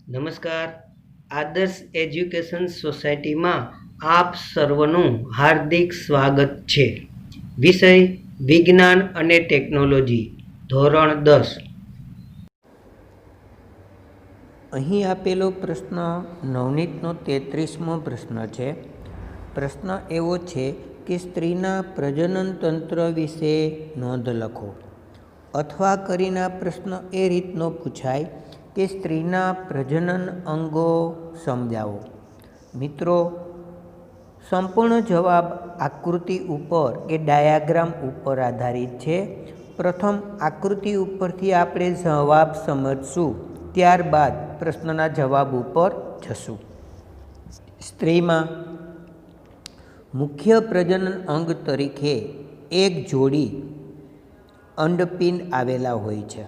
નમસ્કાર. આદર્શ એજ્યુકેશન સોસાયટીમાં આપ સર્વનું હાર્દિક સ્વાગત છે. વિષય વિજ્ઞાન અને ટેકનોલોજી, ધોરણ 10. અહીં આપેલો પ્રશ્ન નવનીતનો 33મો પ્રશ્ન છે. પ્રશ્ન એવો છે કે સ્ત્રીના પ્રજનન તંત્ર વિશે નોંધ લખો. અથવા કરીને આ પ્રશ્ન એ રીતનો પૂછાય કે સ્ત્રીના પ્રજનન અંગો સમજાવો. મિત્રો, સંપૂર્ણ જવાબ આકૃતિ ઉપર કે ડાયાગ્રામ ઉપર આધારિત છે. પ્રથમ આકૃતિ ઉપરથી આપણે જવાબ સમજશું, ત્યારબાદ પ્રશ્નના જવાબ ઉપર જશું. સ્ત્રીમાં મુખ્ય પ્રજનન અંગ તરીકે એક જોડી અંડપિંડ આવેલા હોય છે,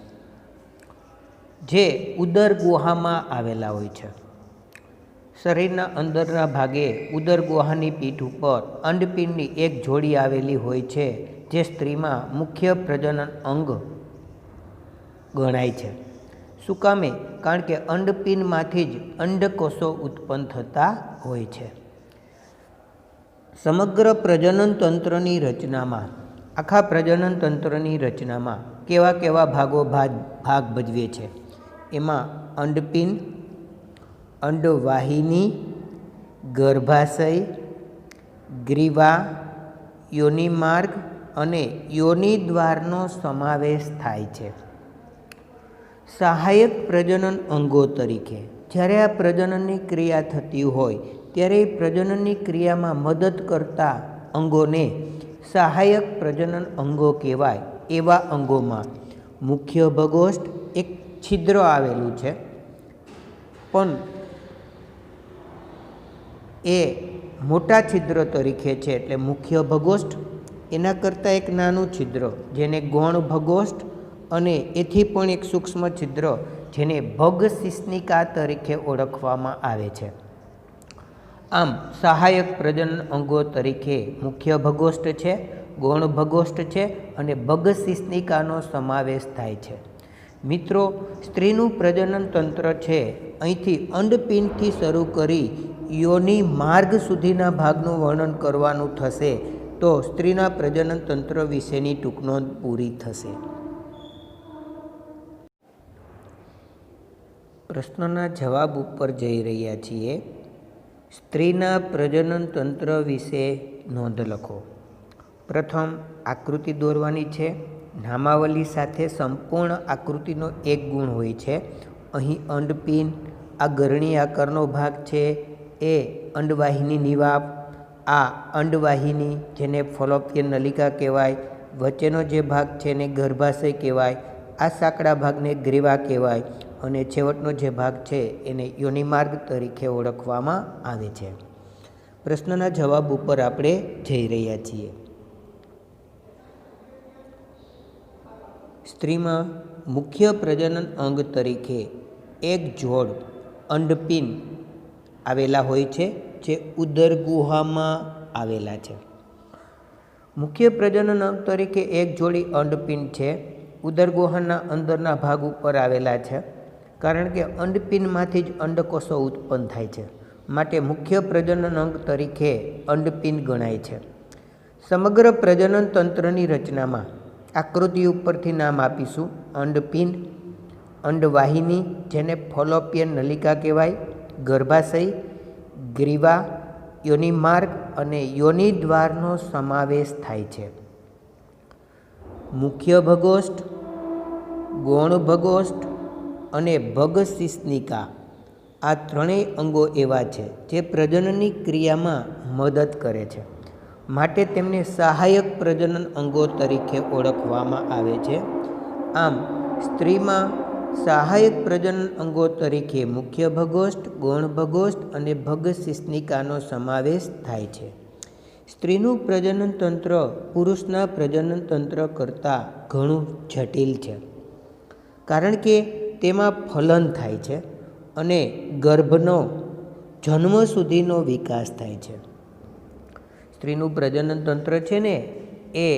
જે ઉદર ગુહામાં આવેલા હોય છે. શરીરના અંદરના ભાગે ઉદર ગુહાની પીઠ ઉપર અંડપિંડની એક જોડી આવેલી હોય છે, જે સ્ત્રીમાં મુખ્ય પ્રજનન અંગ ગણાય છે. શું કામે? કારણ કે અંડપિંડમાંથી જ અંડકોષો ઉત્પન્ન થતા હોય છે. સમગ્ર પ્રજનન તંત્રની રચનામાં, આખા પ્રજનન તંત્રની રચનામાં કેવા કેવા ભાગો ભાગ ભજવે છે? એમાં અંડપિંડ, અંડવાહિની, ગર્ભાશય, ગ્રીવા, યોનિમાર્ગ અને યોનિદ્વારનો સમાવેશ થાય છે. સહાયક પ્રજનન અંગો તરીકે જ્યારે આ પ્રજનનની ક્રિયા થતી હોય ત્યારે પ્રજનનની ક્રિયામાં મદદ કરતા અંગોને સહાયક પ્રજનન અંગો કહેવાય. એવા અંગોમાં મુખ્ય ભગોષ્ઠ, એક છિદ્ર આવેલું છે, પણ એ મોટા છિદ્ર તરીકે છે, એટલે મુખ્ય ભગોષ્ઠ. એના કરતાં એક નાનું છિદ્ર જેને ગૌણ ભગોષ્ઠ, અને એથી પણ એક સૂક્ષ્મ છિદ્ર જેને ભગ શિશ્નિકા તરીકે ઓળખવામાં આવે છે. આમ સહાયક પ્રજનન અંગો તરીકે મુખ્ય ભગોષ્ઠ છે, ગૌણ ભગોષ્ઠ છે અને ભગ શિશ્નિકાનો સમાવેશ થાય છે. મિત્રો, સ્ત્રીનું પ્રજનન તંત્ર છે અહીંથી અંડપિંડથી શરૂ કરી યોનિ માર્ગ સુધીના ભાગનું વર્ણન કરવાનું થશે તો સ્ત્રીના પ્રજનન તંત્ર વિશેની ટૂંક નોંધ પૂરી થશે. પ્રશ્નના જવાબ ઉપર જઈ રહ્યા છીએ. સ્ત્રીના પ્રજનન તંત્ર વિશે નોંધ લખો. પ્રથમ આકૃતિ દોરવાની છે. નામાવલી સાથે સંપૂર્ણ આકૃતિનો એક ગુણ હોય છે. અહીં અંડપિંડ, આ ગરણી આકારનો ભાગ છે એ અંડવાહિનીની વાપ, આ અંડવાહિની જેને ફોલોપિયન નલિકા કહેવાય, વચ્ચેનો જે ભાગ છે એને ગર્ભાશય કહેવાય, આ સાંકડા ભાગને ગ્રીવા કહેવાય અને છેવટનો જે ભાગ છે એને યોનિમાર્ગ તરીકે ઓળખવામાં આવે છે. પ્રશ્નના જવાબ ઉપર આપણે જઈ રહ્યા છીએ. સ્ત્રીમાં મુખ્ય પ્રજનન અંગ તરીકે એક જોડ અંડપિંડ આવેલા હોય છે, જે ઉદર ગુહામાં આવેલા છે. મુખ્ય પ્રજનન અંગ તરીકે એક જોડી અંડપિંડ છે, ઉદર ગુહાના અંદરના ભાગ ઉપર આવેલા છે. કારણ કે અંડપિંડમાંથી જ અંડકોષો ઉત્પન્ન થાય છે, માટે મુખ્ય પ્રજનન અંગ તરીકે અંડપિંડ ગણાય છે. સમગ્ર પ્રજનન તંત્રની રચનામાં આકૃતિ ઉપરથી નામ આપીશું. અંડપિંડ, અંડવાહિની જેને ફોલોપિયન નલિકા કહેવાય, ગર્ભાશય, ગ્રીવા, યોનિમાર્ગ અને યોનિદ્વારનો સમાવેશ થાય છે. મુખ્ય ભગોષ્ઠ, ગૌણ ભગોષ્ઠ અને ભગ શિશ્નિકા આ ત્રણેય અંગો એવા છે જે પ્રજનનની ક્રિયામાં મદદ કરે છે, માટે તેમને સહાયક પ્રજનન અંગો તરીકે ઓળખવામાં આવે છે. આમ સ્ત્રીમાં સહાયક પ્રજનન અંગો તરીકે મુખ્ય ભગોષ્ઠ, ગૌણ ભગોષ્ઠ અને ભગ શિશ્નિકાનો સમાવેશ થાય છે. સ્ત્રીનું પ્રજનન તંત્ર પુરુષના પ્રજનન તંત્ર કરતાં ઘણું જટિલ છે, કારણ કે તેમાં ફલન થાય છે અને ગર્ભનો જન્મ સુધીનો વિકાસ થાય છે. સ્ત્રીનું પ્રજનન તંત્ર છે ને એ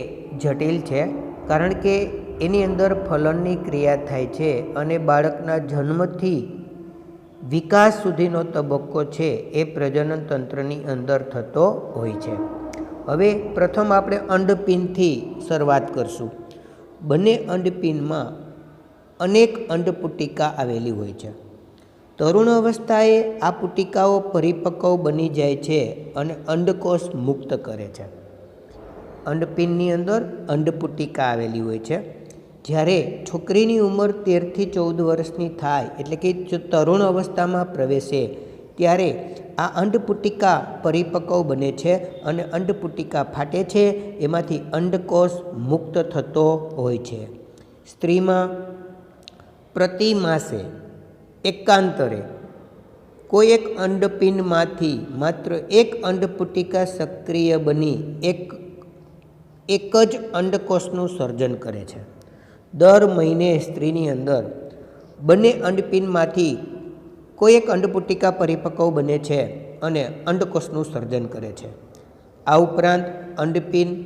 જટિલ છે, કારણ કે એની અંદર ફલનની ક્રિયા થાય છે અને બાળકના જન્મથી વિકાસ સુધીનો તબક્કો છે એ પ્રજનન તંત્રની અંદર થતો હોય છે. હવે પ્રથમ આપણે અંડપિંડથી શરૂઆત કરશું. બંને અંડપિંડમાં અનેક અંડપુટિકા આવેલી હોય છે. તરુણ અવસ્થાએ આ પુટિકાઓ પરિપક્વ બની જાય છે અને અંડકોષ મુક્ત કરે છે. અંડપિંડની અંદર અંડપુટિકા આવેલી હોય છે. જ્યારે છોકરીની ઉંમર 13થી 14 વર્ષની થાય એટલે કે તરુણ અવસ્થામાં પ્રવેશે ત્યારે આ અંડપુટિકા પરિપક્વ બને છે અને અંડપુટિકા ફાટે છે. એમાંથી અંડકોષ મુક્ત થતો હોય છે. સ્ત્રીમાં પ્રતિ માસે એકાંતરે કોઈ એક અંડપિંડમાંથી માત્ર એક અંડપુટિકા સક્રિય બની એક જ અંડકોષનું સર્જન કરે છે. દર મહિને સ્ત્રીની અંદર બંને અંડપિંડમાંથી કોઈ એક અંડપુટિકા પરિપક્વ બને છે અને અંડકોષનું સર્જન કરે છે. આ ઉપરાંત અંડપિંડ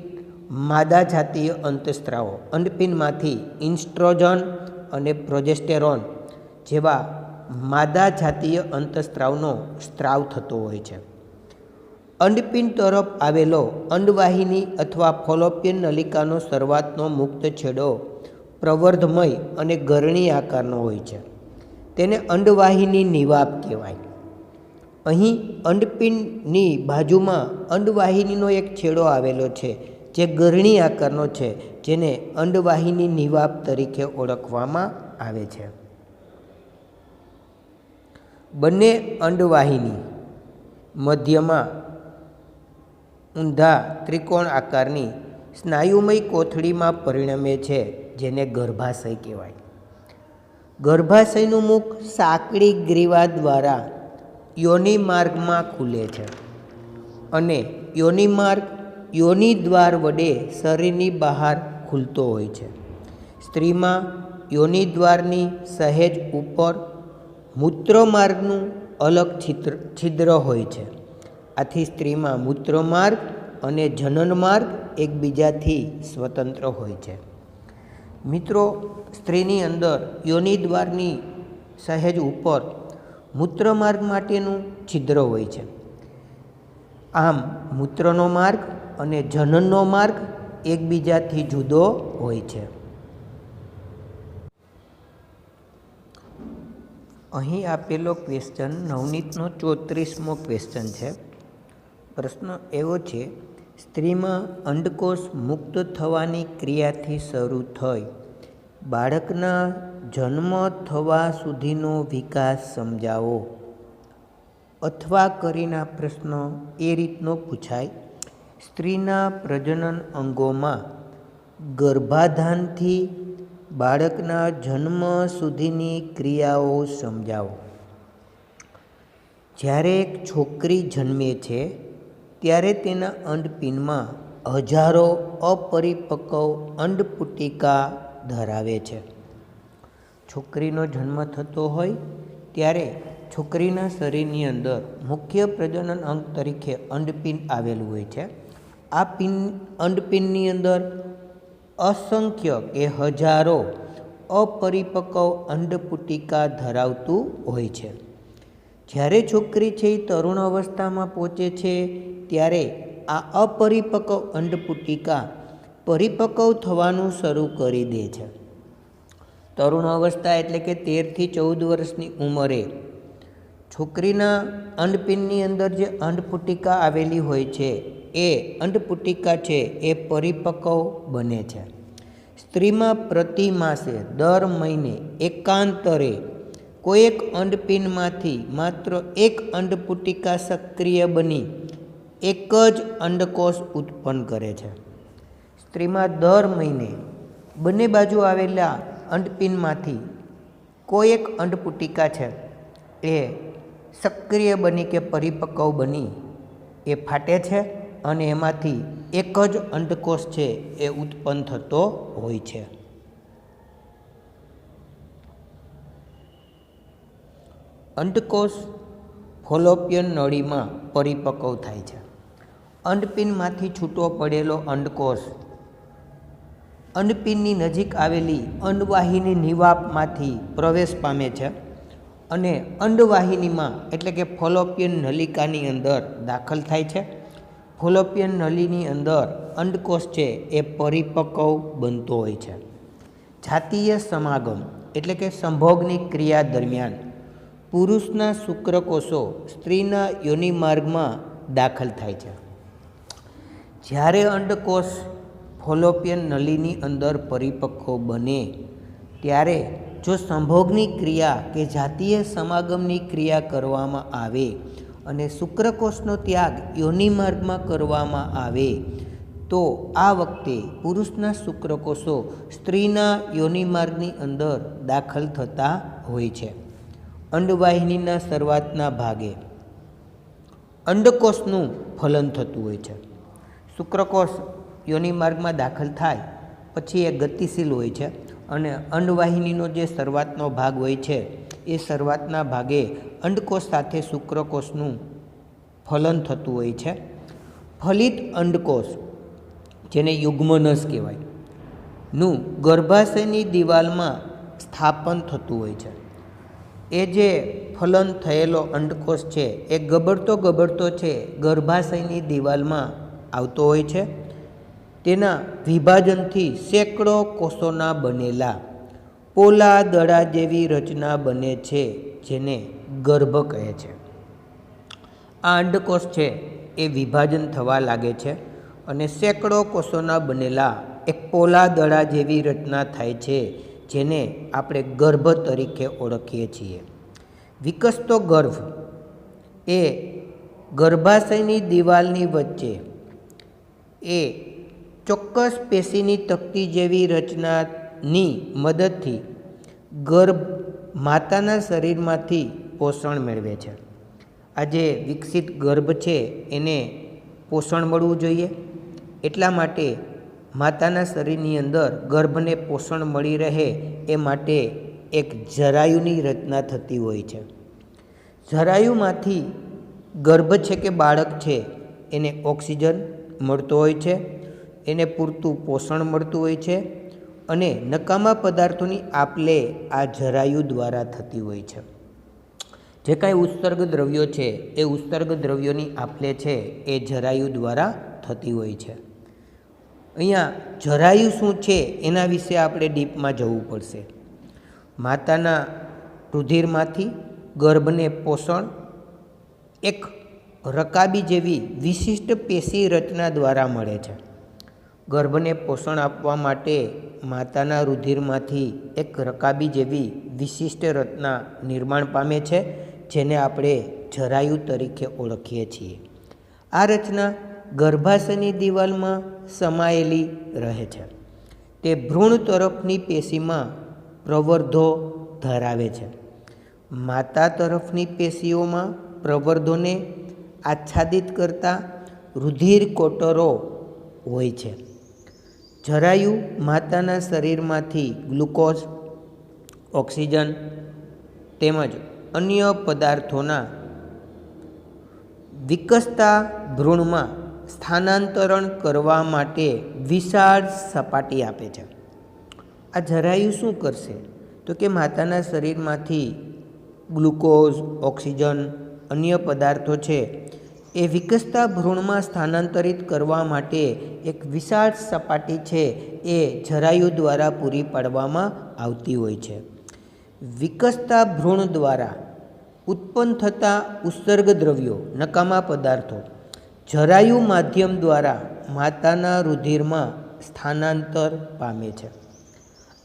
માદા જાતીય અંતઃસ્ત્રાવો અંડપિંડમાંથી ઇન્સ્ટ્રોજન અને પ્રોજેસ્ટેરોન જેવા માદા જાતીય અંતઃસ્ત્રાવનો સ્ત્રાવ થતો હોય છે. અંડપિંડ તરફ આવેલો અંડવાહિની અથવા ફોલોપિયન નલિકાનો શરૂઆતનો મુક્ત છેડો પ્રવર્ધમય અને ગરણી આકારનો હોય છે. તેને અંડવાહિની નિવાપ કહેવાય. અહીં અંડપિંડની બાજુમાં અંડવાહિનીનો એક છેડો આવેલો છે જે ગરણી આકારનો છે, જેને અંડવાહિની નિવાપ તરીકે ઓળખવામાં આવે છે. બંને અંડવાહિની મધ્યમાં ઊંધા ત્રિકોણ આકારની સ્નાયુમય કોથળીમાં પરિણમે છે, જેને ગર્ભાશય કહેવાય. ગર્ભાશયનું મુખ સાંકડી ગ્રીવા દ્વારા યોનિ માર્ગમાં ખુલે છે અને યોનિ માર્ગ યોનિ દ્વાર વડે શરીરની બહાર ખુલતો હોય છે. સ્ત્રીમાં યોનિ દ્વારની સહેજ ઉપર મૂત્રમાર્ગનું અલગ છિદ્ર હોય છે. આથી સ્ત્રીમાં મૂત્રમાર્ગ અને જનન માર્ગ એકબીજાથી સ્વતંત્ર હોય છે. મિત્રો, સ્ત્રીની અંદર યોનિ દ્વારની સહેજ ઉપર મૂત્રમાર્ગ માટેનું છિદ્ર હોય છે. આમ મૂત્રનો માર્ગ અને જનનનો માર્ગ એકબીજાથી જુદો હોય છે. અહીં આપેલો ક્વેશ્ચન નવનીતનો 34મો ક્વેશ્ચન છે. પ્રશ્ન એવો છે, સ્ત્રીમાં અંડકોષ મુક્ત થવાની ક્રિયાથી શરૂ થઈ બાળકના જન્મ થવા સુધીનો વિકાસ સમજાવો. અથવા કરીના પ્રશ્ન એ રીતનો પૂછાય, સ્ત્રીના પ્રજનન અંગોમાં ગર્ભાધાનથી બાળકના જન્મ સુધીની ક્રિયાઓ સમજાવો. જ્યારે એક છોકરી જન્મે છે ત્યારે તેના અંડપિંડમાં હજારો અપરિપક્વ અંડપુટિકા ધરાવે છે. છોકરીનો જન્મ થતો હોય ત્યારે છોકરીના શરીરની અંદર મુખ્ય પ્રજનન અંગ તરીકે અંડપિંડ આવેલું હોય છે. આ અંડપિંડની અંદર અસંખ્ય કે હજારો અપરિપક્વ અંડપુટિકા ધરાવતું હોય છે. જ્યારે છોકરી છે એ તરુણ અવસ્થામાં પહોંચે છે ત્યારે આ અપરિપક્વ અંડપુટિકા પરિપક્વ થવાનું શરૂ કરી દે છે. તરુણ અવસ્થા એટલે કે 13થી 14 વર્ષની ઉંમરે છોકરીના અંડપિંડની અંદર જે અંડપુટિકા આવેલી હોય છે એ અંડપુટિકા છે એ પરિપક્વ બને છે. સ્ત્રીમાં પ્રતિ માસે દર મહિને એકાંતરે કોઈ એક અંડપિંડમાંથી માત્ર એક અંડપુટિકા સક્રિય બની એક જ અંડકોષ ઉત્પન્ન કરે છે. સ્ત્રીમાં દર મહિને બંને બાજુ આવેલા અંડપિંડમાંથી કોઈ એક અંડપુટિકા છે એ સક્રિય બની કે પરિપક્વ બની એ ફાટે છે અને એમાંથી એક જ અંડકોષ છે એ ઉત્પન્ન થતો હોય છે. અંડકોષ ફોલોપિયન નળીમાં પરિપક્વ થાય છે. અંડપિંડમાંથી છૂટો પડેલો અંડકોષ અંડપિંડની નજીક આવેલી અંડવાહિની નિવાપમાંથી પ્રવેશ પામે છે અને અંડવાહિનીમાં એટલે કે ફોલોપિયન નલિકાની અંદર દાખલ થાય છે. ફોલોપિયન નળીની અંદર અંડકોષ છે એ પરિપક્વ બનતો હોય છે. જાતીય સમાગમ એટલે કે સંભોગની ક્રિયા દરમિયાન પુરુષના શુક્રકોષો સ્ત્રીના યોનિમાર્ગમાં દાખલ થાય છે. જ્યારે અંડકોષ ફોલોપિયન નળીની અંદર પરિપક્વ બને ત્યારે જો સંભોગની ક્રિયા કે જાતીય સમાગમની ક્રિયા કરવામાં આવે અને શુક્રકોષનો ત્યાગ યોનિમાર્ગમાં કરવામાં આવે તો આ વખતે પુરુષના શુક્રકોષો સ્ત્રીના યોનિમાર્ગની અંદર દાખલ થતા હોય છે. અંડવાહિનીના શરૂઆતના ભાગે અંડકોષનું ફલન થતું હોય છે. શુક્રકોષ યોનિમાર્ગમાં દાખલ થાય પછી એ ગતિશીલ હોય છે અને અંડવાહિનીનો જે શરૂઆતનો ભાગ હોય છે એ શરૂઆતના ભાગે અંડકોષ સાથે શુક્રકોષનું ફલન થતું હોય છે. ફલિત અંડકોષ જેને યુગ્મનસ કહેવાય નું ગર્ભાશયની દિવાલમાં સ્થાપન થતું હોય છે. એ જે ફલન થયેલો અંડકોષ છે એ ગબડતો છે ગર્ભાશયની દિવાલમાં આવતો હોય છે. તેના વિભાજનથી સેંકડો કોષોના બનેલા પોલા દડા જેવી રચના બને છે જેને ગર્ભ કહે છે. આ અંડકોષ છે એ વિભાજન થવા લાગે છે અને સેંકડો કોષોના બનેલા એક પોલા દડા જેવી રચના થાય છે જેને આપણે ગર્ભ તરીકે ઓળખીએ છીએ. વિકસતો ગર્ભ એ ગર્ભાશયની દિવાલની વચ્ચે એ ચોક્કસ પેશીની તકતી જેવી રચનાની મદદથી ગર્ભ માતાના શરીરમાંથી પોષણ મેળવે છે. આ જે વિકસિત ગર્ભ છે એને પોષણ મળવું જોઈએ એટલા માટે માતાના શરીરની અંદર ગર્ભને પોષણ મળી રહે એ માટે એક જરાયુની રચના થતી હોય છે. જરાયુમાંથી ગર્ભ છે કે બાળક છે એને ઓક્સિજન મળતો હોય છે, એને પૂરતું પોષણ મળતું હોય છે અને નકામા પદાર્થોની આપલે આ જરાયુ દ્વારા થતી હોય છે. જે કાંઈ ઉત્સર્ગ દ્રવ્યો છે એ ઉત્સર્ગ દ્રવ્યોની આપલે છે એ જરાયુ દ્વારા થતી હોય છે. અહીંયા જરાયુ શું છે એના વિશે આપણે ડીપમાં જવું પડશે. માતાના રુધિરમાંથી ગર્ભને પોષણ એક રકાબી જેવી વિશિષ્ટ પેશી રચના દ્વારા મળે છે. ગર્ભને પોષણ આપવા માટે માતાના રુધિરમાંથી એક રકાબી જેવી વિશિષ્ટ રચના નિર્માણ પામે છે જેને આપણે જરાયુ તરીકે ઓળખીએ છીએ. આ રચના ગર્ભાશયની દિવાલમાં સમાયેલી રહે છે. તે ભ્રૂણ તરફની પેશીમાં પ્રવર્ધો ધરાવે છે. માતા તરફની પેશીઓમાં પ્રવર્ધોને આચ્છાદિત કરતા રુધિર કોટરો હોય છે. જરાયુ માતાના શરીરમાંથી ગ્લુકોઝ, ઓક્સિજન તેમજ અન્ય પદાર્થોના વિકસતા ભ્રૂણમાં સ્થાનાંતરણ કરવા માટે વિશાળ સપાટી આપે છે. આ જરાયુ શું કરશે તો કે માતાના શરીરમાંથી ગ્લુકોઝ, ઓક્સિજન, અન્ય પદાર્થો છે એ વિકસતા ભ્રૂણમાં સ્થાનાંતરિત કરવા માટે એક વિશાળ સપાટી છે એ જરાયુ દ્વારા પૂરી પાડવામાં આવતી હોય છે. વિકસતા ભ્રૂણ દ્વારા ઉત્પન્ન થતા ઉત્સર્ગ દ્રવ્યો, નકામા પદાર્થો જરાયુ માધ્યમ દ્વારા માતાના રુધિરમાં સ્થાનાંતર પામે છે.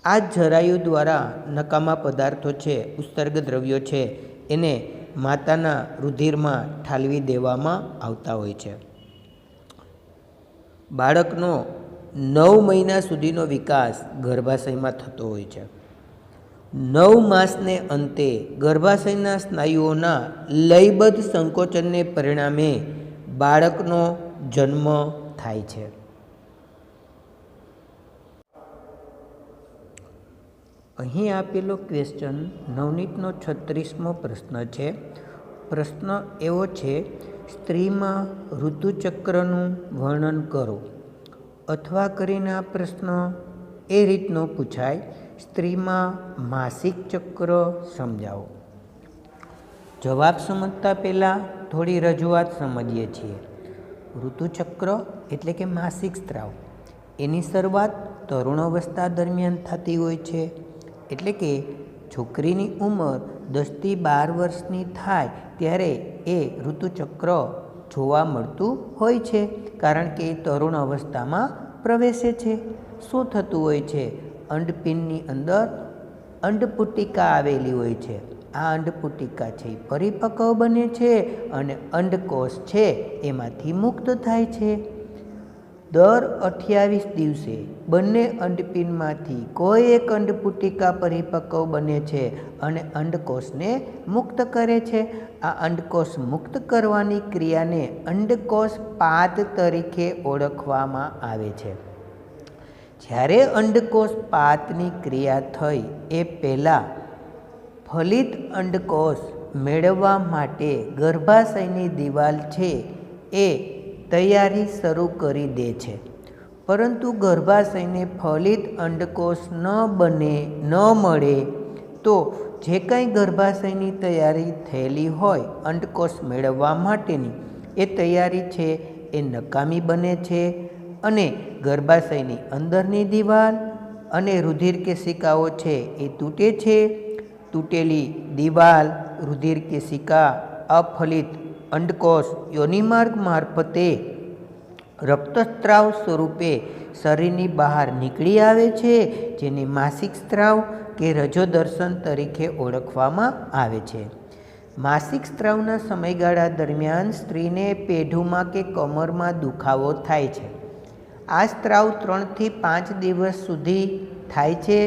આ જરાયુ દ્વારા નકામા પદાર્થો છે, ઉત્સર્ગ દ્રવ્યો છે એને માતાના રુધિરમાં ઠાલવી દેવામાં આવતા હોય છે. બાળકનો 9 મહિના સુધીનો વિકાસ ગર્ભાશયમાં થતો હોય છે. 9 માસને અંતે ગર્ભાશયના સ્નાયુઓના લયબદ્ધ સંકોચનને પરિણામે બાળકનો જન્મ થાય છે. અહીં આપેલો ક્વેશ્ચન નવનીતનો 36મો પ્રશ્ન છે. પ્રશ્ન એવો છે, સ્ત્રીમાં ઋતુચક્રનું વર્ણન કરો. અથવા કરીને આ પ્રશ્ન એ રીતનો પૂછાય, સ્ત્રીમાં માસિક ચક્ર સમજાવો. જવાબ સમજતા પહેલાં થોડી રજૂઆત સમજીએ છીએ. ઋતુચક્ર એટલે કે માસિક સ્ત્રાવ, એની શરૂઆત તરુણ અવસ્થા દરમિયાન થતી હોય છે. એટલે કે છોકરીની ઉંમર 10થી 12 વર્ષની થાય ત્યારે એ ઋતુચક્ર જોવા મળતું હોય છે, કારણ કે એ તરુણ અવસ્થામાં પ્રવેશે છે. શું થતું હોય છે? અંડપિંડની અંદર અંડપુટિકા આવેલી હોય છે. આ અંડપુટિકા છે એ પરિપક્વ બને છે અને અંડકોષ છે એમાંથી મુક્ત થાય છે. દર 28 દિવસે બંને અંડપિંડમાંથી કોઈ એક અંડપુટિકા પરિપક્વ બને છે અને અંડકોષને મુક્ત કરે છે. આ અંડકોષ મુક્ત કરવાની ક્રિયાને અંડકોષ પાત તરીકે ઓળખવામાં આવે છે. જ્યારે અંડકોષ પાતની ક્રિયા થઈ એ પહેલાં ફલિત અંડકોષ મેળવવા માટે ગર્ભાશયની દિવાલ છે એ તૈયારી શરૂ કરી દે છે. પરંતુ ગર્ભાશયને ફલિત અંડકોષ ન મળે તો જે કંઈ ગર્ભાશયની તૈયારી થયેલી હોય અંડકોષ મેળવવા માટેની, એ તૈયારી છે એ નકામી બને છે અને ગર્ભાશયની અંદરની દિવાલ અને રુધિર કેશિકાઓ છે એ તૂટે છે. તૂટેલી દિવાલ, રુધિર કેશિકા, અફલિત અંડકોષ યોનિમાર્ગ મારફતે રક્તસ્રાવ સ્વરૂપે શરીરની બહાર નીકળી આવે છે, જેને માસિક સ્ત્રાવ કે રજોદર્શન તરીકે ઓળખવામાં આવે છે. માસિક સ્ત્રાવના સમયગાળા દરમિયાન સ્ત્રીને પેઢુમાં કે કમરમાં દુખાવો થાય છે. આ સ્ત્રાવ 3થી 5 દિવસ સુધી થાય છે.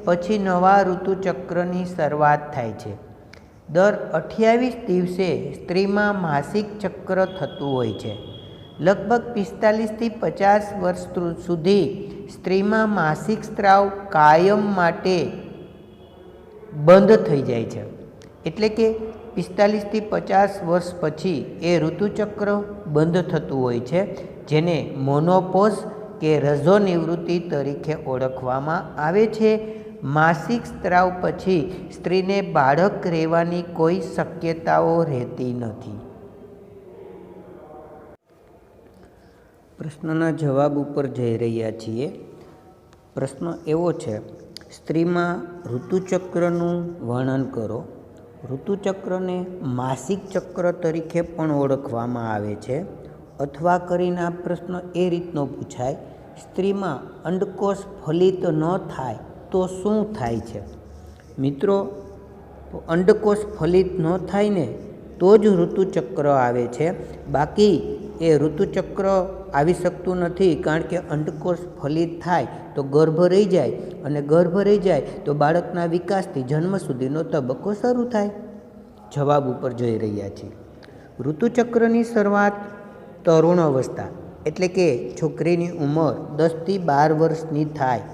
પછી નવા ઋતુચક્રની શરૂઆત થાય છે. દર 28 દિવસે સ્ત્રીમાં માસિક ચક્ર થતું હોય છે. લગભગ 45થી 50 વર્ષ સુધી સ્ત્રીમાં માસિક સ્ત્રાવ કાયમ માટે બંધ થઈ જાય છે. એટલે કે 45થી 50 વર્ષ પછી એ ઋતુચક્ર બંધ થતું હોય છે, જેને મોનોપોઝ કે રજો નિવૃત્તિ તરીકે ઓળખવામાં આવે છે. માસિક સ્ત્રાવ પછી સ્ત્રીને બાળક રહેવાની કોઈ શક્યતાઓ રહેતી નથી. પ્રશ્નના જવાબ ઉપર જઈ રહ્યા છીએ. પ્રશ્ન એવો છે, સ્ત્રીમાં ઋતુચક્રનું વર્ણન કરો. ઋતુચક્રને માસિક ચક્ર તરીકે પણ ઓળખવામાં આવે છે. અથવા કરીને આ પ્રશ્ન એ રીતનો પૂછાય, સ્ત્રીમાં અંડકોષ ફલિત ન થાય તો શું થાય છે? મિત્રો, અંડકોષ ફલિત ન થાય ને તો જ ઋતુચક્ર આવે છે. બાકી એ ઋતુચક્ર આવી શકતું નથી, કારણ કે અંડકોષ ફલિત થાય તો ગર્ભ રહી જાય, અને ગર્ભ રહી જાય તો બાળકના વિકાસથી જન્મ સુધીનો તબક્કો શરૂ થાય. જવાબ ઉપર જઈ રહ્યા છીએ. ઋતુચક્રની શરૂઆત તરુણ અવસ્થા એટલે કે છોકરીની ઉંમર 10થી 12 વર્ષની થાય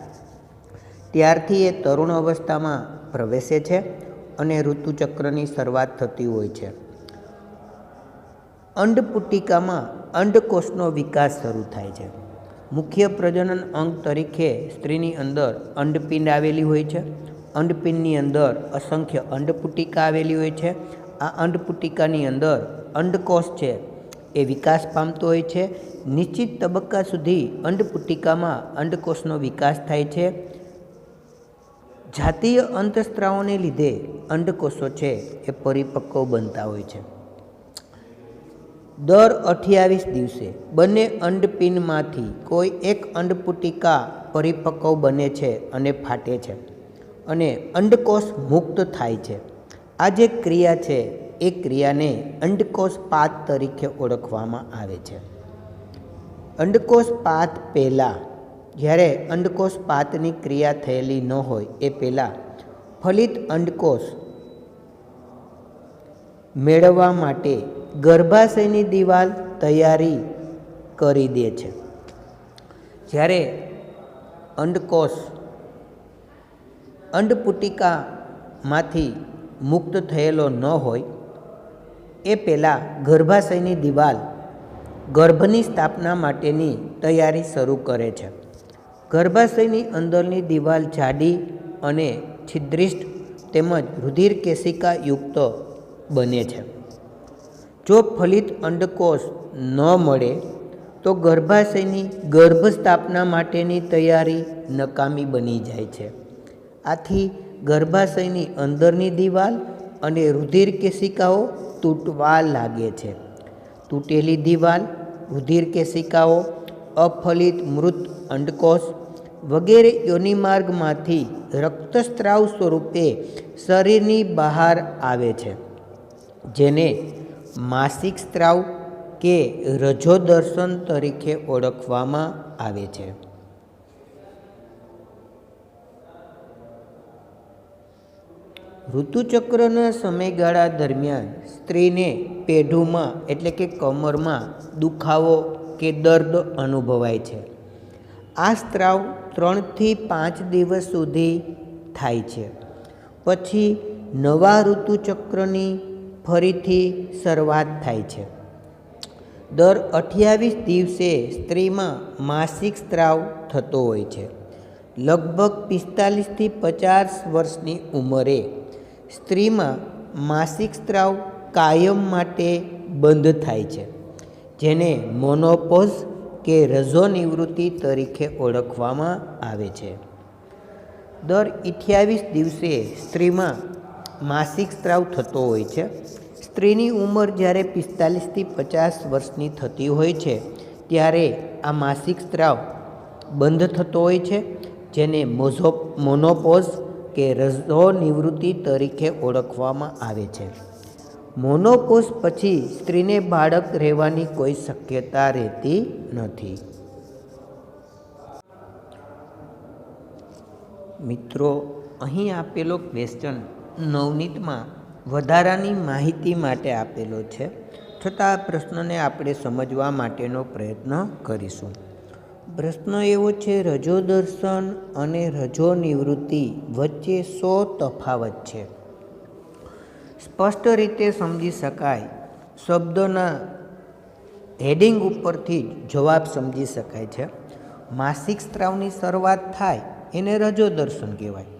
ત્યારથી એ તરુણ અવસ્થામાં પ્રવેશે છે અને ઋતુચક્રની શરૂઆત થતી હોય છે. અંડપુટિકામાં અંડકોષનો વિકાસ શરૂ થાય છે. મુખ્ય પ્રજનન અંગ તરીકે સ્ત્રીની અંદર અંડપિંડ આવેલી હોય છે. અંડપિંડની અંદર અસંખ્ય અંડપુટિકા આવેલી હોય છે. આ અંડપુટિકાની અંદર અંડકોષ છે એ વિકાસ પામતો હોય છે. નિશ્ચિત તબક્કા સુધી અંડપુટિકામાં અંડકોષનો વિકાસ થાય છે. જાતીય અંતઃસ્ત્રાવોને લીધે અંડકોષો છે એ પરિપક્વ બનતા હોય છે. દર 28 દિવસે બંને અંડપિંડમાંથી કોઈ એક અંડપુટિકા પરિપક્વ બને છે અને ફાટે છે અને અંડકોષ મુક્ત થાય છે. આ જે ક્રિયા છે એ ક્રિયાને અંડકોષ પાત તરીકે ઓળખવામાં આવે છે. અંડકોષ પાત પહેલાં, જ્યારે અંડકોષ પાતની ક્રિયા થયેલી ન હોય એ પહેલાં ફલિત અંડકોષ મેળવવા માટે ગર્ભાશયની દિવાલ તૈયારી કરી દે છે. જ્યારે અંડકોષ અંડપુટિકામાંથી મુક્ત થયેલો ન હોય એ પહેલાં ગર્ભાશયની દિવાલ ગર્ભની સ્થાપના માટેની તૈયારી શરૂ કરે છે. ગર્ભાશયની અંદરની દિવાલ જાડી અને છિદ્રિષ્ટ તેમજ રુધિર કેશિકા યુક્ત બને છે. જો ફલિત અંડકોષ ન મળે તો ગર્ભાશયની ગર્ભસ્થાપના માટેની તૈયારી નકામી બની જાય છે. આથી ગર્ભાશયની અંદરની દિવાલ અને રુધિર કેશિકાઓ તૂટવા લાગે છે. તૂટેલી દિવાલ, રુધિર કેશિકાઓ, અફલિત મૃત અંડકોષ વગેરે યોનિમાર્ગમાંથી રક્તસ્રાવ સ્વરૂપે શરીરની બહાર આવે છે, જેને માસિક સ્ત્રાવ કે રજોદર્શન તરીકે ઓળખવામાં આવે છે. ઋતુચક્રના સમયગાળા દરમિયાન સ્ત્રીને પેઢુમાં એટલે કે કમરમાં દુખાવો કે દર્દ અનુભવાય છે. આ સ્ત્રાવ 3 થી 5 દિવસ સુધી થાય છે. પછી નવા ઋતુચક્રની ફરીથી શરૂઆત થાય છે. દર 28 દિવસે સ્ત્રીમાં માસિક સ્ત્રાવ થતો હોય છે. લગભગ 45 થી 50 વર્ષની ઉંમરે સ્ત્રીમાં માસિક સ્ત્રાવ કાયમ માટે બંધ થાય છે, જેને મોનોપોઝ કે રજોનિવૃત્તિ તરીકે ઓળખવામાં આવે છે. દર 28 દિવસે સ્ત્રીમાં માસિક સ્ત્રાવ થતો હોય છે. સ્ત્રીની ઉંમર જ્યારે 45 થી 50 વર્ષની થતી હોય છે ત્યારે આ માસિક સ્ત્રાવ બંધ થતો હોય છે, જેને મોનોપોઝ કે રજોનિવૃત્તિ તરીકે ઓળખવામાં આવે છે. મોનોપોઝ પછી સ્ત્રીને બાળક રહેવાની કોઈ શક્યતા રહેતી નથી. મિત્રો, અહીં આપેલો ક્વેશ્ચન નવનીતમાં વધારાની માહિતી માટે આપેલો છે, છતાં આ પ્રશ્નને આપણે સમજવા માટેનો પ્રયત્ન કરીશું. પ્રશ્ન એવો છે, રજોદર્શન અને રજોનિવૃત્તિ વચ્ચે શો તફાવત છે? સ્પષ્ટ રીતે સમજી શકાય, શબ્દોના હેડિંગ ઉપરથી જ જવાબ સમજી શકાય છે. માસિક સ્ત્રાવની શરૂઆત થાય એને રજોદર્શન કહેવાય.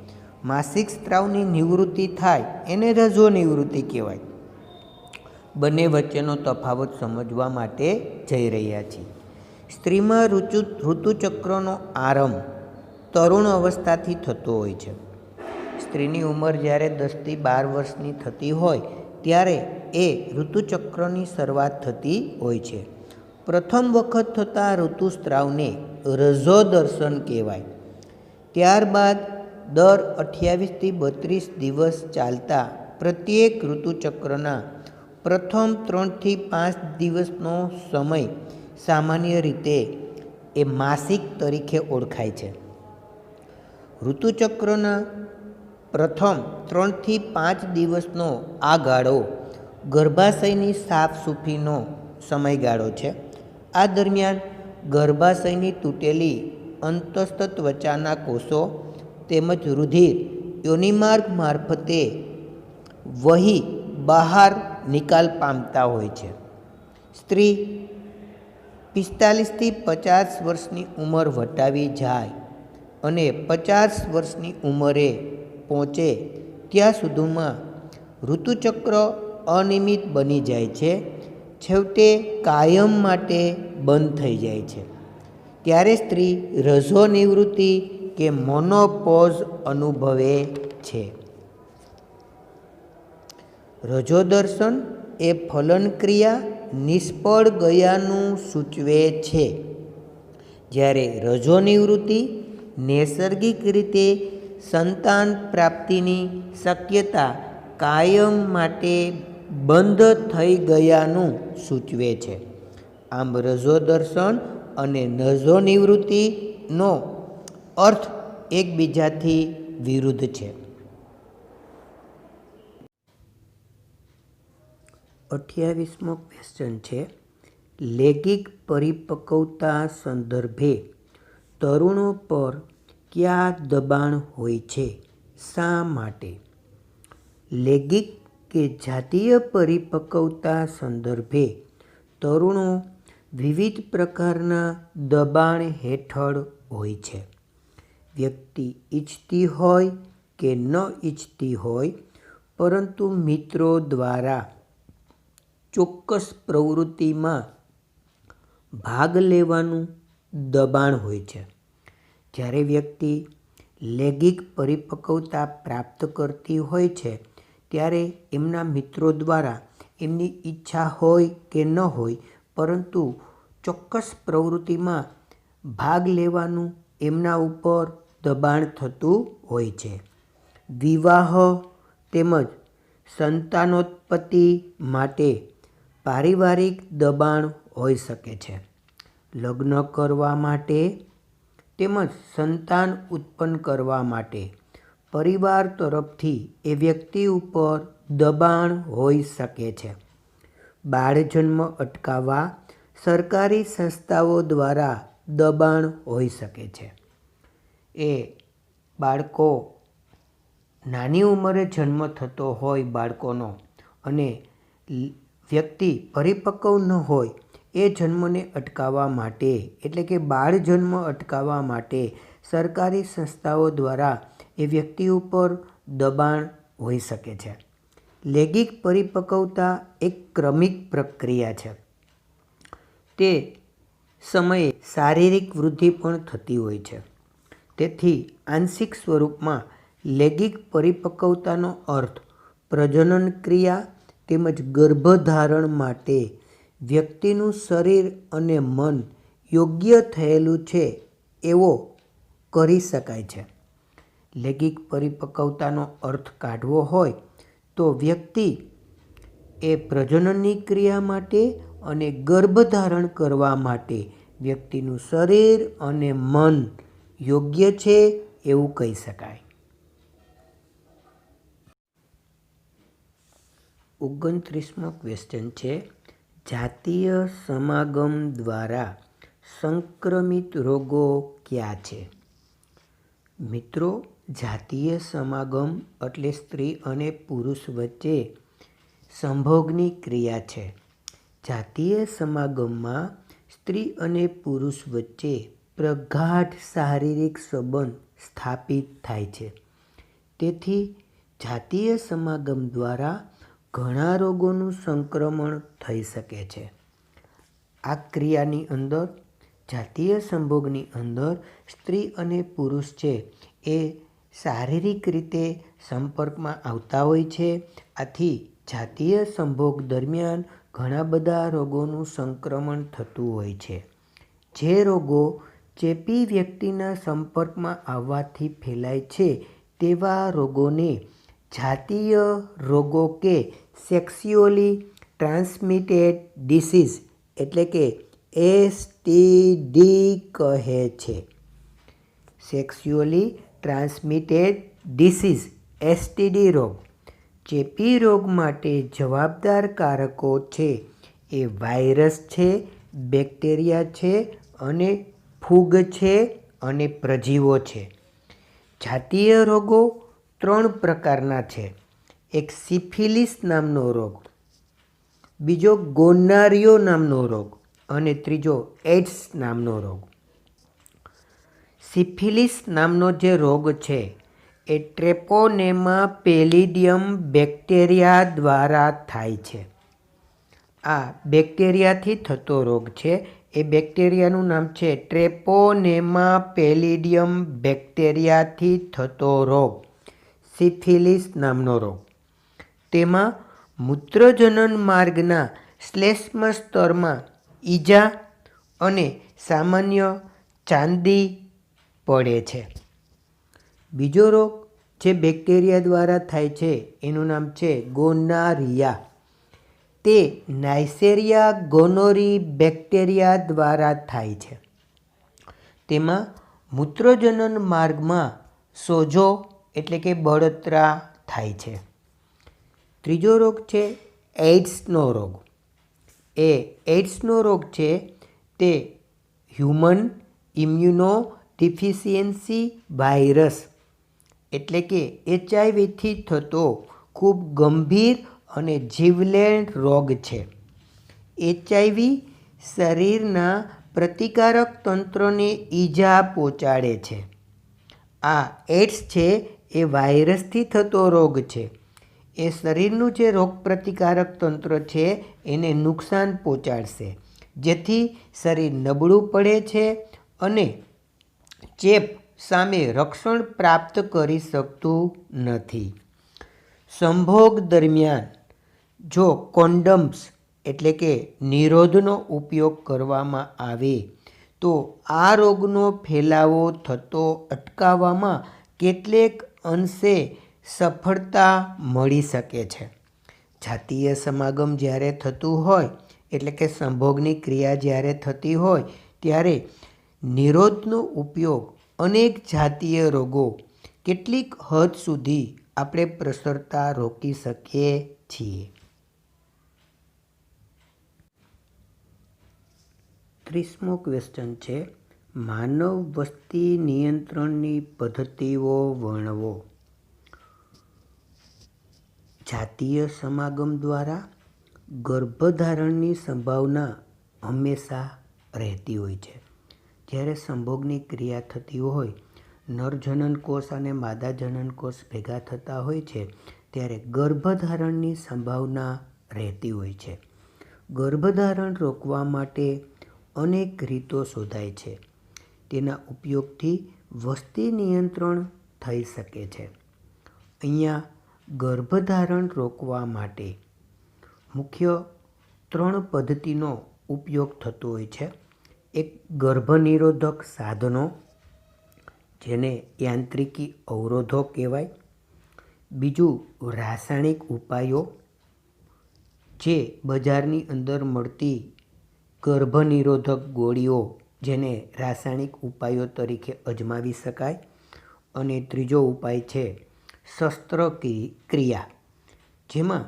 માસિક સ્ત્રાવની નિવૃત્તિ થાય એને રજોનિવૃત્તિ કહેવાય. બંને વચ્ચેનો તફાવત સમજવા માટે જઈ રહ્યા છીએ. સ્ત્રીમાં ઋતુચક્રનો આરંભ તરુણ અવસ્થાથી થતો હોય છે. સ્ત્રીની ઉંમર જ્યારે 10 થી 12 વર્ષની થતી હોય ત્યારે એ ઋતુચક્રની શરૂઆત થતી હોય છે. પ્રથમ વખત થતા ઋતુસ્ત્રાવને રજોદર્શન કહેવાય. ત્યારબાદ દર 28 થી 32 દિવસ ચાલતા પ્રત્યેક ઋતુચક્રના પ્રથમ 3 થી 5 દિવસનો સમય સામાન્ય રીતે એ માસિક તરીકે ઓળખાય છે. ઋતુચક્રના પ્રથમ 3 થી 5 દિવસનો આ ગાળો ગર્ભાશયની સાફસૂફીનો સમયગાળો છે. આ દરમિયાન ગર્ભાશયની તૂટેલી અંતસ્થ ત્વચાના કોષો તેમજ રુધિર યોનિમાર્ગ મારફતે વહી બહાર નિકાલ પામતા હોય છે. સ્ત્રી 45 થી 50 વર્ષની ઉંમર વટાવી જાય અને 50 વર્ષની ઉંમરે પહોંચે ત્યાં સુધીમાં ઋતુચક્ર અનિયમિત બની જાય છે. છેવટે કાયમ માટે બંધ થઈ જાય છે. ત્યારે સ્ત્રી રજોનિવૃત્તિ કે મોનોપોઝ અનુભવે છે. રજોદર્શન એ ફલનક્રિયા નિષ્ફળ ગયાનું સૂચવે છે, જ્યારે રજોનિવૃત્તિ નૈસર્ગિક રીતે સંતાન પ્રાપ્તિની શક્યતા કાયમ માટે બંધ થઈ ગયાનું સૂચવે છે. આમ રજોદર્શન અને રજોનિવૃત્તિનો અર્થ એકબીજાથી વિરુદ્ધ છે. 28મો ક્વેશ્ચન છે, લૈંગિક પરિપક્વતા સંદર્ભે તરુણો પર કયા દબાણ હોય છે? શા માટે? લૈંગિક કે જાતીય પરિપક્વતા સંદર્ભે તરુણો વિવિધ પ્રકારના દબાણ હેઠળ હોય છે. વ્યક્તિ ઈચ્છતી હોય કે ન ઈચ્છતી હોય, પરંતુ મિત્રો દ્વારા ચોક્કસ પ્રવૃત્તિમાં ભાગ લેવાનું દબાણ હોય છે. જ્યારે વ્યક્તિ લૈંગિક પરિપક્વતા પ્રાપ્ત કરતી હોય છે ત્યારે એમના મિત્રો દ્વારા એમની ઈચ્છા હોય કે ન હોય પરંતુ ચોક્કસ પ્રવૃત્તિમાં ભાગ લેવાનું એમના ઉપર દબાણ થતું હોય છે. વિવાહ તેમજ સંતાનોત્પત્તિ માટે પારિવારિક દબાણ હોઈ શકે છે. લગ્ન કરવા માટે તેમજ સંતાન ઉત્પન્ન કરવા માટે પરિવાર તરફથી એ વ્યક્તિ ઉપર દબાણ હોઈ શકે છે. બાળજન્મ અટકાવવા સરકારી સંસ્થાઓ દ્વારા દબાણ હોઈ શકે છે. એ બાળકો નાની ઉંમરે જન્મ થતો હોય બાળકોનો અને વ્યક્તિ પરિપક્વ ન હોય એ જન્મને અટકાવવા માટે એટલે કે બાળ જન્મ અટકાવવા માટે સરકારી સંસ્થાઓ દ્વારા એ વ્યક્તિ ઉપર દબાણ હોઈ શકે છે. લૈંગિક પરિપક્વતા એક ક્રમિક પ્રક્રિયા છે. તે સમયે શારીરિક વૃદ્ધિ પણ થતી હોય છે. તેથી આંશિક સ્વરૂપમાં લૈંગિક પરિપક્વતાનો અર્થ પ્રજનન ક્રિયા તેમજ ગર્ભધારણ માટે વ્યક્તિનું શરીર અને મન યોગ્ય થયેલું છે એવો કરી શકાય છે. લૈંગિક પરિપક્વતાનો અર્થ કાઢવો હોય તો વ્યક્તિ એ પ્રજનનની ક્રિયા માટે અને ગર્ભધારણ કરવા માટે વ્યક્તિનું શરીર અને મન યોગ્ય છે એવું કહી શકાય. 29મો ક્વેશ્ચન છે, જાતીય સમાગમ દ્વારા સંક્રમિત રોગો કયા છે? મિત્રો, જાતીય સમાગમ એટલે સ્ત્રી અને પુરુષ વચ્ચે સંભોગની ક્રિયા છે. જાતીય સમાગમમાં સ્ત્રી અને પુરુષ વચ્ચે પ્રગાઢ શારીરિક સંબંધ સ્થાપિત થાય છે. તેથી જાતીય સમાગમ દ્વારા ઘણા રોગોનું સંક્રમણ થઈ શકે છે. આ ક્રિયાની અંદર જાતીય સંભોગની અંદર સ્ત્રી અને પુરુષ છે એ શારીરિક રીતે સંપર્કમાં આવતા હોય છે. આથી જાતીય સંભોગ દરમિયાન ઘણા બધા રોગોનું સંક્રમણ થતું હોય છે. જે રોગો ચેપી વ્યક્તિના સંપર્કમાં આવવાથી ફેલાય છે તેવા રોગોને જાતીય રોગો કે સેક્સ્યુઅલી ટ્રાન્સમિટેડ ડિસીઝ એટલે કે STD કહે છે. સેક્સ્યુઅલી ટ્રાન્સમિટેડ ડિસીઝ STD રોગ. ચેપી રોગ માટે જવાબદાર કારકો છે એ વાયરસ છે, બેક્ટેરિયા છે અને ફૂગ છે અને પ્રજીવો છે. જાતીય રોગો 3 પ્રકારના છે. એક સિફિલિસ નામનો રોગ, બીજો ગોનારિયો નામનો રોગ અને ત્રીજો એડ્સ નામનો રોગ. સિફિલિસ નામનો જે રોગ છે એ ટ્રેપોનેમા પેલિડિયમ બેક્ટેરિયા દ્વારા થાય છે. આ બેક્ટેરિયાથી થતો રોગ છે. એ બેક્ટેરિયાનું નામ છે ટ્રેપોનેમા પેલિડિયમ બેક્ટેરિયાથી થતો રોગ, સિફિલિસ નામનો રોગ. તેમાં મૂત્રજનન માર્ગના શ્લેષ્મ સ્તરમાં ઈજા અને સામાન્ય ચાંદી પડે છે. બીજો રોગ જે બેક્ટેરિયા દ્વારા થાય છે એનું નામ છે ગોનારિયા. તે નાઇસેરિયા ગોનોરી બેક્ટેરિયા દ્વારા થાય છે. તેમાં મૂત્રજનન માર્ગમાં સોજો એટલે કે બળતરા થાય છે. ત્રીજો રોગ છે એઇડ્સનો રોગ. એ એઇડ્સનો રોગ છે તે હ્યુમન ઇમ્યુનો ડિફિશિયન્સી વાયરસ એટલે કે HIVથી થતો ખૂબ ગંભીર અને જીવલેણ રોગ છે. HIV શરીરના પ્રતિકારક તંત્રને ઈજા પહોંચાડે છે. આ એડ્સ છે એ વાયરસથી થતો રોગ છે. એ શરીરનું જે રોગપ્રતિકારક તંત્ર છે એને નુકસાન પહોંચાડશે, જેથી શરીર નબળું પડે છે અને ચેપ સામે રક્ષણ પ્રાપ્ત કરી શકતું નથી. સંભોગ દરમિયાન જો કોન્ડમ્સ એટલે કે નિરોધનો ઉપયોગ કરવામાં આવે તો આ રોગનો ફેલાવો થતો અટકાવવામાં કેટલેક અંશે સફળતા મળી શકે છે. જાતીય સમાગમ જ્યારે થતું હોય એટલે કે સંભોગની ક્રિયા જ્યારે થતી હોય ત્યારે નિરોધનો ઉપયોગ અનેક જાતીય રોગો કેટલીક હદ સુધી આપણે પ્રસરતા રોકી શકીએ છીએ. 30મો ક્વેશ્ચન છે, માનવ વસ્તી નિયંત્રણની પદ્ધતિઓ વર્ણવો. જાતીય સમાગમ દ્વારા ગર્ભધારણની સંભાવના હંમેશા રહેતી હોય છે. જ્યારે સંભોગની ક્રિયા થતી હોય, નરજનનકોષ અને માદા જનનકોષ ભેગા થતા હોય છે ત્યારે ગર્ભધારણની સંભાવના રહેતી હોય છે. ગર્ભધારણ રોકવા માટે અનેક રીતો શોધાય છે. તેના ઉપયોગથી વસ્તી નિયંત્રણ થઈ શકે છે. અહીંયા ગર્ભધારણ રોકવા માટે મુખ્ય 3 પદ્ધતિનો ઉપયોગ થતો હોય છે. એક ગર્ભનિરોધક સાધનો, જેને યાંત્રિકી અવરોધો કહેવાય. બીજું રાસાયણિક ઉપાયો, જે બજારની અંદર મળતી ગર્ભનિરોધક ગોળીઓ, જેને રાસાયણિક ઉપાયો તરીકે અજમાવી શકાય. અને ત્રીજો ઉપાય છે શસ્ત્રક્રિયા, જેમાં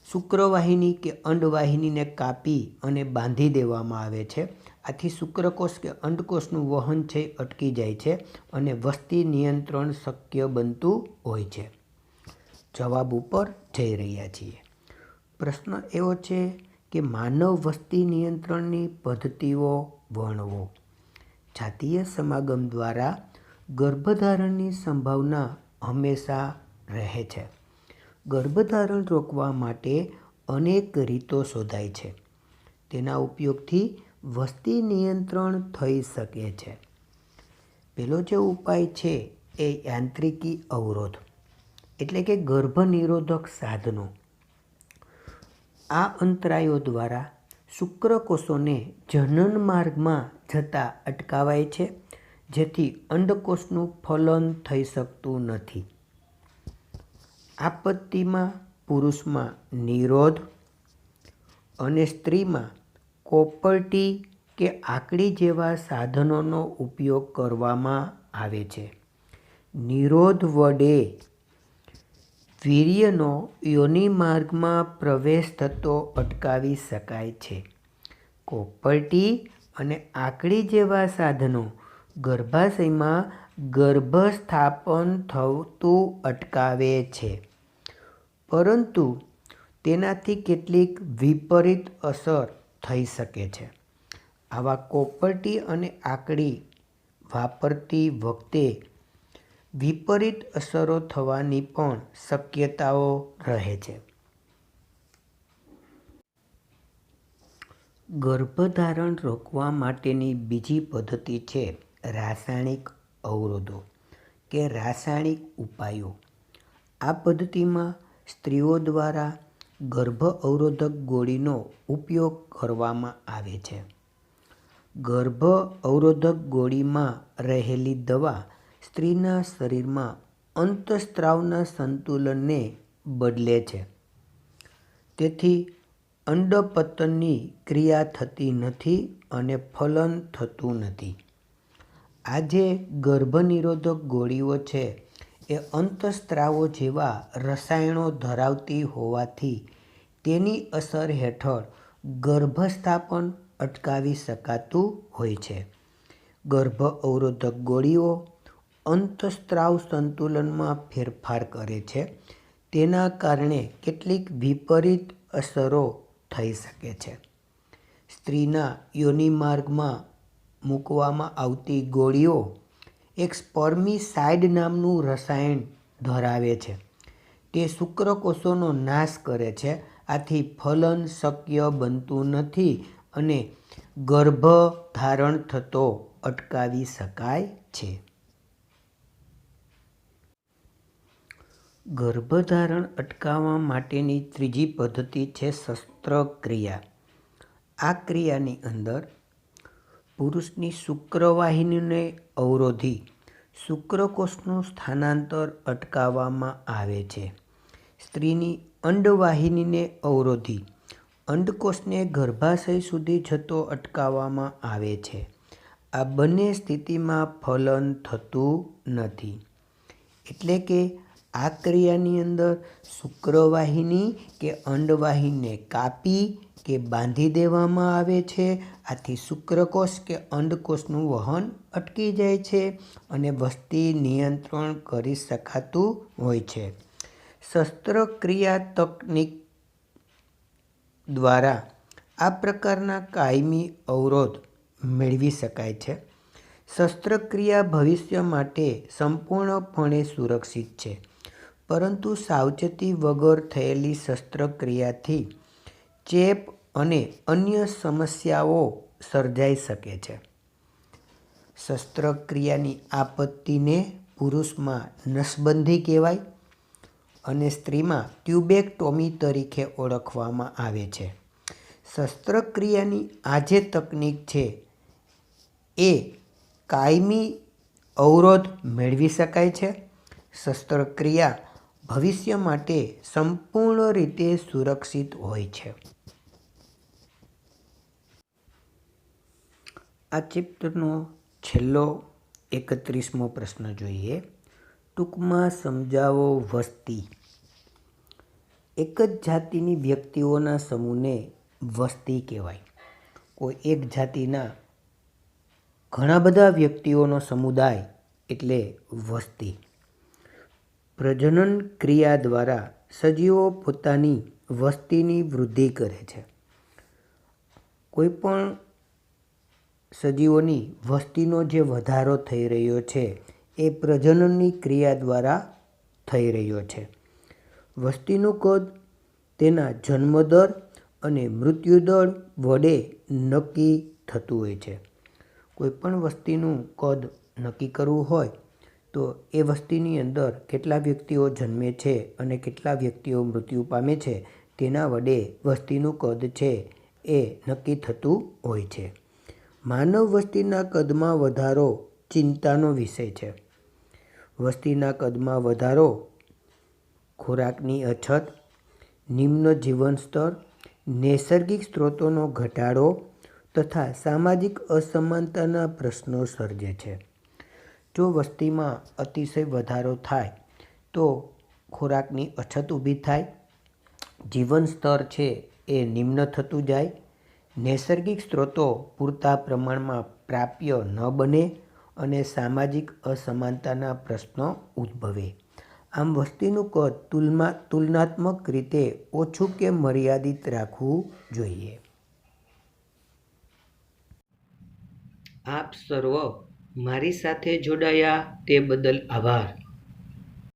શુક્રવાહિની કે અંડવાહિનીને કાપી અને બાંધી દેવામાં આવે છે. આથી શુક્રકોષ કે અંડકોષનું વહન છે અટકી જાય છે અને વસ્તી નિયંત્રણ શક્ય બનતું હોય છે. જવાબ ઉપર જઈ રહ્યા છીએ. પ્રશ્ન એવો છે કે માનવ વસ્તી નિયંત્રણની પદ્ધતિઓ વર્ણવો. જાતીય સમાગમ દ્વારા ગર્ભધારણની સંભાવના હંમેશા રહે છે. ગર્ભધારણ રોકવા માટે અનેક રીતો શોધાય છે. તેના ઉપયોગથી વસ્તી નિયંત્રણ થઈ શકે છે. પહેલો જે ઉપાય છે એ યાંત્રિકી અવરોધ એટલે કે ગર્ભનિરોધક સાધનો. આ અંતરાયો દ્વારા શુક્રકોષોને જનન માર્ગમાં જતા અટકાવાય છે, જેથી અંડકોષનું ફલન થઈ શકતું નથી. આપત્તિમાં પુરુષમાં નિરોધ અને સ્ત્રીમાં કોપરટી કે આકડી જેવા સાધનોનો ઉપયોગ કરવામાં આવે છે. નિરોધ વડે વીર્યનો યોનિમાર્ગમાં પ્રવેશ થતો અટકાવી શકાય છે. કોપરટી અને આકડી જેવા સાધનો ગર્ભાશયમાં ગર્ભસ્થાપન થતું અટકાવે છે, પરંતુ તેનાથી કેટલીક વિપરીત અસર થઈ શકે છે. આવા કોપરટી અને આકડી વાપરતી વખતે વિપરીત અસરો થવાની પણ શક્યતાઓ રહે છે. ગર્ભધારણ રોકવા માટેની બીજી પદ્ધતિ છે રાસાયણિક અવરોધો કે રાસાયણિક ઉપાયો. આ પદ્ધતિમાં સ્ત્રીઓ દ્વારા ગર્ભ અવરોધક ગોળીનો ઉપયોગ કરવામાં આવે છે. ગર્ભ અવરોધક ગોળીમાં રહેલી દવા સ્ત્રીના શરીરમાં અંતઃસ્ત્રાવના સંતુલનને બદલે છે. તેથી અંડપતનની ક્રિયા થતી નથી અને ફલન થતું નથી. આ જે ગર્ભનિરોધક ગોળીઓ છે એ અંતઃસ્ત્રાવો જેવા રસાયણો ધરાવતી હોવાથી તેની અસર હેઠળ ગર્ભસ્થાપન અટકાવી શકાતું હોય છે. ગર્ભ અવરોધક ગોળીઓ અંતઃસ્ત્રાવ સંતુલનમાં ફેરફાર કરે છે. તેના કારણે કેટલીક વિપરીત અસરો થઈ શકે છે. સ્ત્રીના યોનિમાર્ગમાં મૂકવામાં આવતી ગોળીઓ એક સ્પર્મિસાઇડ નામનું રસાયણ ધરાવે છે, તે શુક્રકોષોનો નાશ કરે છે. આથી ફલન શક્ય બનતું નથી અને ગર્ભધારણ થતો અટકાવી શકાય છે. ગર્ભધારણ અટકાવવા માટેની ત્રીજી પદ્ધતિ છે શસ્ત્રક્રિયા. આ ક્રિયાની અંદર પુરુષની શુક્રવાહિનીને અવરોધી શુક્રકોષનું સ્થાનાંતર અટકાવવામાં આવે છે. સ્ત્રીની અંડવાહિનીને અવરોધી અંડકોષને ગર્ભાશય સુધી જતો અટકાવવામાં આવે છે. આ બંને સ્થિતિમાં ફલન થતું નથી. એટલે કે આ ક્રિયાની અંદર શુક્રવાહિની કે અંડવાહિનીને કાપી કે બાંધી દેવામાં આવે છે. આથી શુક્રકોષ કે અંડકોષનું વહન અટકી જાય છે અને વસ્તી નિયંત્રણ કરી શકાતું હોય છે. શસ્ત્રક્રિયા તકનીક દ્વારા આ પ્રકારના કાયમી અવરોધ મેળવી શકાય છે. શસ્ત્રક્રિયા ભવિષ્ય માટે સંપૂર્ણપણે સુરક્ષિત છે, પરંતુ સાવચેતી વગર થયેલી શસ્ત્રક્રિયાથી ચેપ અને અન્ય સમસ્યાઓ સર્જાઈ શકે છે. શસ્ત્રક્રિયાની આપત્તિને પુરુષમાં નસબંધી કહેવાય અને સ્ત્રીમાં ટ્યુબેક્ટોમી તરીકે ઓળખવામાં આવે છે. શસ્ત્રક્રિયાની આ જે તકનીક છે એ કાયમી અવરોધ મેળવી શકાય છે. શસ્ત્રક્રિયા ભવિષ્ય માટે સંપૂર્ણ રીતે સુરક્ષિત હોય છે. આ ચેપ્ટરનો છેલ્લો 31મો પ્રશ્ન જોઈએ. ટૂંકમાં સમજાવો વસ્તી. એક જ જાતિની વ્યક્તિઓના સમૂહને વસ્તી કહેવાય. કોઈ એક જાતિના ઘણા બધા વ્યક્તિઓનો સમુદાય એટલે વસ્તી. પ્રજનન ક્રિયા દ્વારા સજીવો પોતાની વસ્તીની વૃદ્ધિ કરે છે. કોઈ પણ સજીવોની વસ્તીનો જે વધારો થઈ રહ્યો છે એ પ્રજનનની ક્રિયા દ્વારા થઈ રહ્યો છે. વસ્તીનું કદ તેના જન્મદર અને મૃત્યુદર વડે નક્કી થતું હોય છે. કોઈ પણ વસ્તીનું કદ નક્કી કરવું હોય તો એ વસ્તીની અંદર કેટલા વ્યક્તિઓ જન્મે છે અને કેટલા વ્યક્તિઓ મૃત્યુ પામે છે તેના વડે વસ્તીનું કદ છે એ નક્કી થતું હોય છે. માનવ વસ્તીના કદમાં વધારો ચિંતાનો વિષય છે. વસ્તીના કદમાં વધારો ખોરાકની અછત, નિમ્ન જીવન સ્તર, નૈસર્ગિક સ્ત્રોતોનો ઘટાડો તથા સામાજિક અસમાનતાના પ્રશ્નો સર્જે છે. જો વસ્તીમાં અતિશય વધારો થાય તો ખોરાકની અછત ઊભી થાય, જીવન સ્તર છે એ નિમ્ન થતું જાય, નૈસર્ગિક સ્ત્રોતો પૂરતા પ્રમાણમાં પ્રાપ્ય ન બને અને સામાજિક અસમાનતાના પ્રશ્નો ઉદ્ભવે. આમ વસ્તીનું કદ તુલનાત્મક રીતે ઓછું કે મર્યાદિત રાખવું જોઈએ. આપ સર્વ મારી સાથે જોડાયા તે બદલ આભાર.